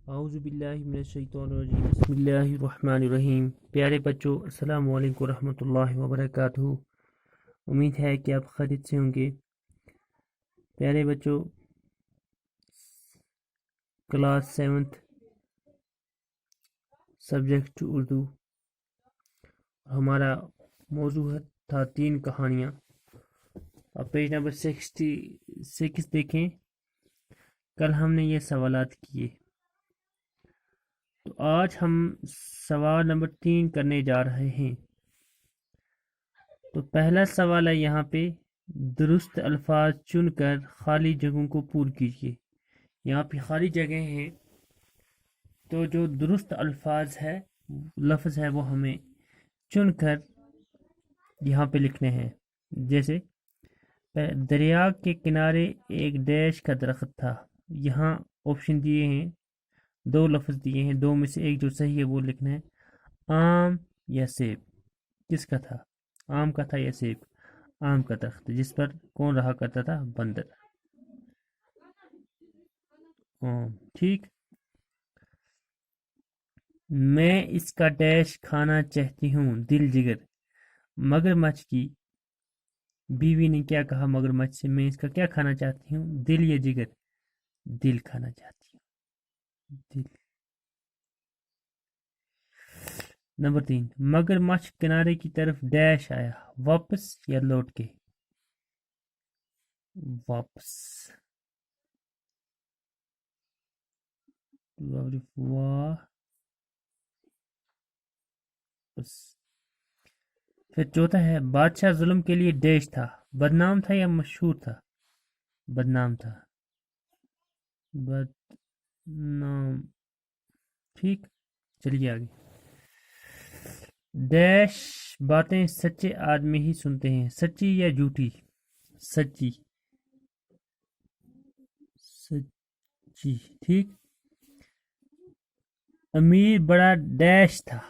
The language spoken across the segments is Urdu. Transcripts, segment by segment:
اعوذ باللہ من الشیطان الرجیم بسم اللہ الرحمن الرحیم۔ پیارے بچوں، السلام علیکم ورحمۃ اللہ وبرکاتہ۔ امید ہے کہ آپ خیریت سے ہوں گے۔ پیارے بچوں، کلاس 7 سبجیکٹ اردو، ہمارا موضوع تھا 3 کہانیاں۔ اب پیج نمبر 66 دیکھیں۔ کل ہم نے یہ سوالات کیے، تو آج ہم سوال نمبر 3 کرنے جا رہے ہیں۔ تو پہلا سوال ہے یہاں پہ، درست الفاظ چن کر خالی جگہوں کو پور کیجیے۔ یہاں پہ خالی جگہ ہیں، تو جو درست الفاظ ہے، لفظ ہے، وہ ہمیں چن کر یہاں پہ لکھنے ہیں۔ جیسے دریا کے کنارے ایک ڈیش کا درخت تھا۔ یہاں آپشن دیے ہیں، 2 لفظ دیے ہیں، 2 میں سے ایک جو صحیح ہے وہ لکھنا ہے۔ آم یا سیب، کس کا تھا؟ آم کا تھا یا سیب؟ آم کا درخت، جس پر کون رہا کرتا تھا؟ بندر۔ ٹھیک۔ میں اس کا ڈیش کھانا چاہتی ہوں، دل جگر۔ مگرمچھ کی بیوی نے کیا کہا مگرمچھ سے؟ میں اس کا کیا کھانا چاہتی ہوں، دل یا جگر؟ دل کھانا چاہتی ہوں، دل۔ نمبر 3، مگرمچھ کنارے کی طرف ڈیش آیا، واپس یا لوٹ کے؟ واپس۔ پھر چوتھا ہے، بادشاہ ظلم کے لیے ڈیش تھا، بدنام تھا یا مشہور تھا؟ بدنام تھا، بدنام۔ ٹھیک، چلیے آگے۔ ڈیش باتیں سچے آدمی ہی سنتے ہیں، سچی یا جھوٹی؟ سچی، سچی۔ ٹھیک۔ امیر بڑا ڈیش تھا،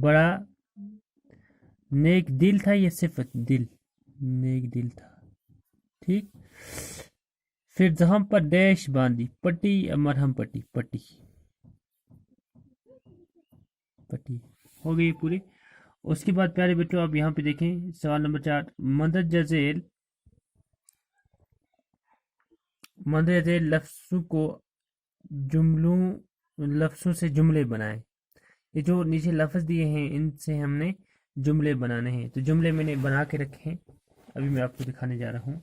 بڑا نیک دل تھا یا صفت؟ دل، نیک دل تھا۔ ٹھیک۔ پھر زخم پر ڈیش باندھی، پٹی یا مرہم پٹی؟ پٹی، پٹی۔ ہو گئی پوری۔ اس کے بعد پیارے بچوں آپ یہاں پہ دیکھیں، سوال نمبر 4، مندرجہ ذیل لفظوں کو لفظوں سے جملے بنائیں۔ یہ جو نیچے لفظ دیے ہیں، ان سے ہم نے جملے بنانے ہیں۔ تو جملے میں نے بنا کے رکھے ہیں، ابھی میں آپ کو دکھانے جا رہا ہوں۔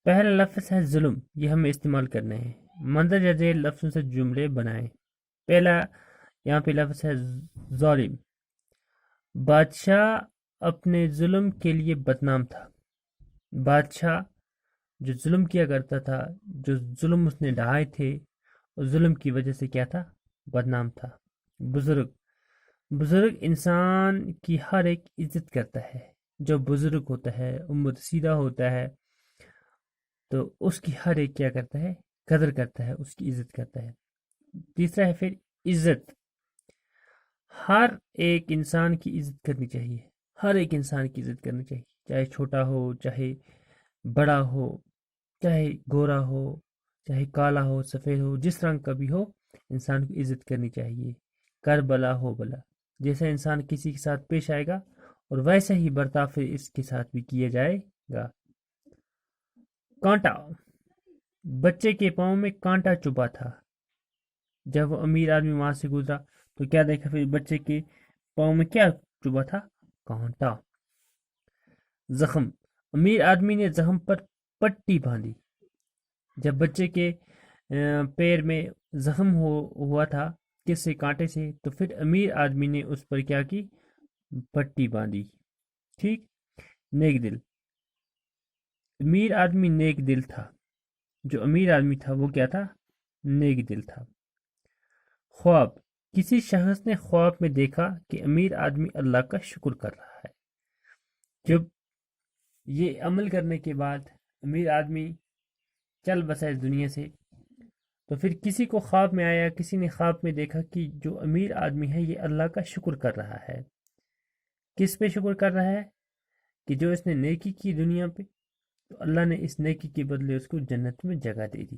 پہلا لفظ ہے ظلم، یہ ہمیں استعمال کرنے ہیں۔ مندرجہ ذیل لفظوں سے جملے بنائیں۔ پہلا یہاں پہ لفظ ہے ظالم۔ بادشاہ اپنے ظلم کے لیے بدنام تھا۔ بادشاہ جو ظلم کیا کرتا تھا، جو ظلم اس نے ڈھائے تھے، اس ظلم کی وجہ سے کیا تھا؟ بدنام تھا۔ بزرگ انسان کی ہر ایک عزت کرتا ہے۔ جو بزرگ ہوتا ہے، عمر سیدھا ہوتا ہے، تو اس کی ہر ایک کیا کرتا ہے؟ قدر کرتا ہے، اس کی عزت کرتا ہے۔ تیسرا ہے پھر عزت۔ ہر ایک انسان کی عزت کرنی چاہیے، ہر ایک انسان کی عزت کرنی چاہیے، چاہے چھوٹا ہو، چاہے بڑا ہو، چاہے گورا ہو، چاہے کالا ہو، سفید ہو، جس رنگ کا بھی ہو، انسان کی عزت کرنی چاہیے۔ کر بلا ہو بلا، جیسا انسان کسی کے ساتھ پیش آئے گا اور ویسا ہی برتاؤ پھر اس کے ساتھ بھی کیا جائے گا۔ کانٹا، بچے کے پاؤں میں کانٹا چبھا تھا۔ جب وہ امیر آدمی وہاں سے گزرا تو کیا دیکھا؟ پھر بچے کے پاؤں میں کیا چبھا تھا؟ کانٹا۔ زخم، امیر آدمی نے زخم پر پٹی باندھی۔ جب بچے کے پیر میں زخم ہوا تھا، کس سے؟ کانٹے سے، تو پھر امیر آدمی نے اس پر کیا کی؟ پٹی باندھی۔ ٹھیک۔ نیک دل، امیر آدمی نیک دل تھا۔ جو امیر آدمی تھا وہ کیا تھا؟ نیک دل تھا۔ خواب، کسی شخص نے خواب میں دیکھا کہ امیر آدمی اللہ کا شکر کر رہا ہے۔ جب یہ عمل کرنے کے بعد امیر آدمی چل بسا اس دنیا سے، تو پھر کسی کو خواب میں آیا، کسی نے خواب میں دیکھا کہ جو امیر آدمی ہے یہ اللہ کا شکر کر رہا ہے۔ کس پہ شکر کر رہا ہے؟ کہ جو اس نے نیکی کی دنیا پہ، تو اللہ نے اس نیکی کے بدلے اس کو جنت میں جگہ دے دی۔